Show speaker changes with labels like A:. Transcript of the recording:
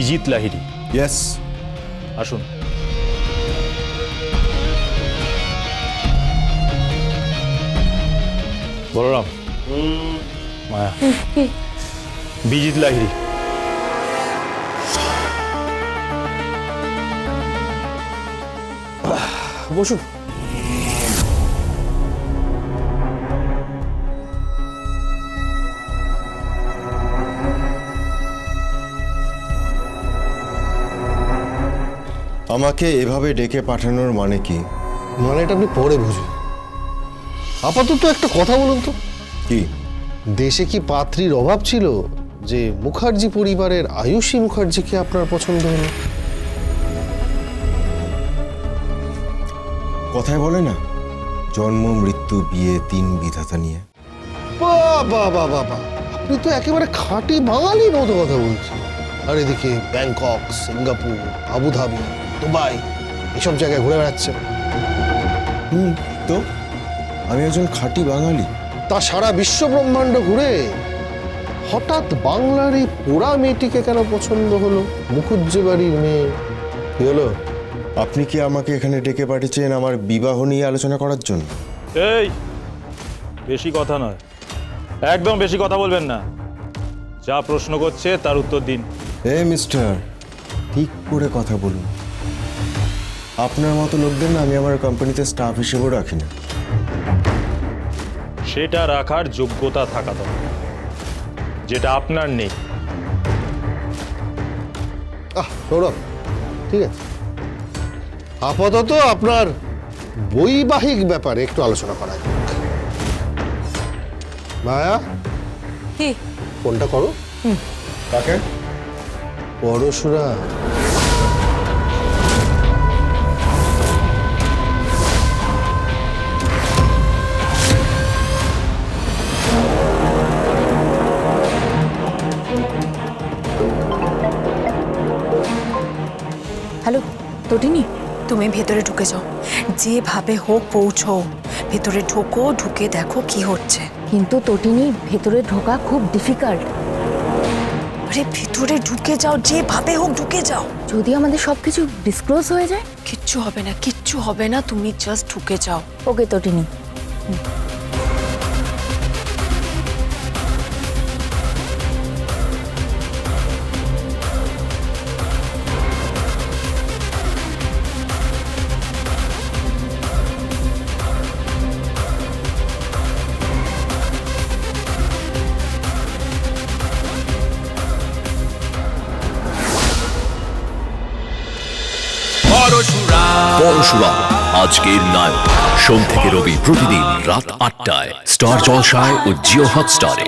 A: বিজিত Lahiri.
B: Yes,
A: আসুন। বলরাম, মায়া, বিজিত লাহিড়ী।
B: বসুন। আমাকে এভাবে ডেকে পাঠানোর মানে কি?
C: মানেটা আপনি পরে বুঝুন। আপাতত একটা কথা বলুন তো,
B: কি?
C: দেশে কি পাত্রীর অভাব ছিল যে মুখার্জি পরিবারের আয়ুষী মুখার্জিকে আপনার পছন্দ হলো?
B: কথায় বলে না, জন্ম মৃত্যু বিয়ে তিন বিধাতা নিয়ে।
C: বাবা বাবা বাবা, আপনি তো একেবারে খাঁটি বাঙালির মতো কথা বলছেন। আর এদিকে ব্যাংকক, সিঙ্গাপুর, আবুধাবি, দুবাই এসব জায়গায় ঘুরে বেড়াচ্ছেন।
B: তো আমি একজন খাঁটি বাঙালি।
C: তা সারা বিশ্ব ব্রহ্মাণ্ড ঘুরে হঠাৎ বাংলার এই পোড়া মেয়েটিকে কেন পছন্দ হলো? মুখুজ্জে বাড়ির মেয়ে, কি হলো?
B: আপনি কি আমাকে এখানে ডেকে পাঠিয়েছেন আমার বিবাহ নিয়ে আলোচনা করার জন্য?
A: এই, বেশি কথা নয়, একদম বেশি কথা বলবেন না। যা প্রশ্ন করছে তার উত্তর দিন।
B: মিস্টার, ঠিক করে কথা বলুন। আপনার মতো লোকদের না আমি আমার কোম্পানিতে স্টাফ হিসেবেও রাখি না।
A: সেটা রাখার যোগ্যতা থাকা দরকার, যেটা আপনার নেই।
C: সৌরভ, ঠিক আছে, আপাতত আপনার বৈবাহিক ব্যাপারে একটু আলোচনা করা যাক। মায়া,
D: কি?
C: ফোনটা করো।
B: কাকে?
C: পরশুরা।
D: হ্যালো তটিনী, তুমি ভেতরে ঢুকে যাও, যেভাবে হোক পৌঁছো। ভেতরে ঢোকো, ঢুকে দেখো কি হচ্ছে।
E: কিন্তু তটিনী, ভেতরে ঢোকা খুব ডিফিকাল্ট।
D: আরে ভেতরে ঢুকে যাও, যেভাবে হোক ঢুকে যাও।
E: যদি আমাদের সবকিছু ডিসক্লোজ হয়ে যায়?
D: কিচ্ছু হবে না, কিচ্ছু হবে না, তুমি জাস্ট ঢুকে যাও।
E: ওকে তটিনী।
F: পরশুরাম আজকের নায়ক। সোম থেকে রবি প্রতিদিন রাত ৮টায় স্টার জলসায় ও জিও হটস্টারে।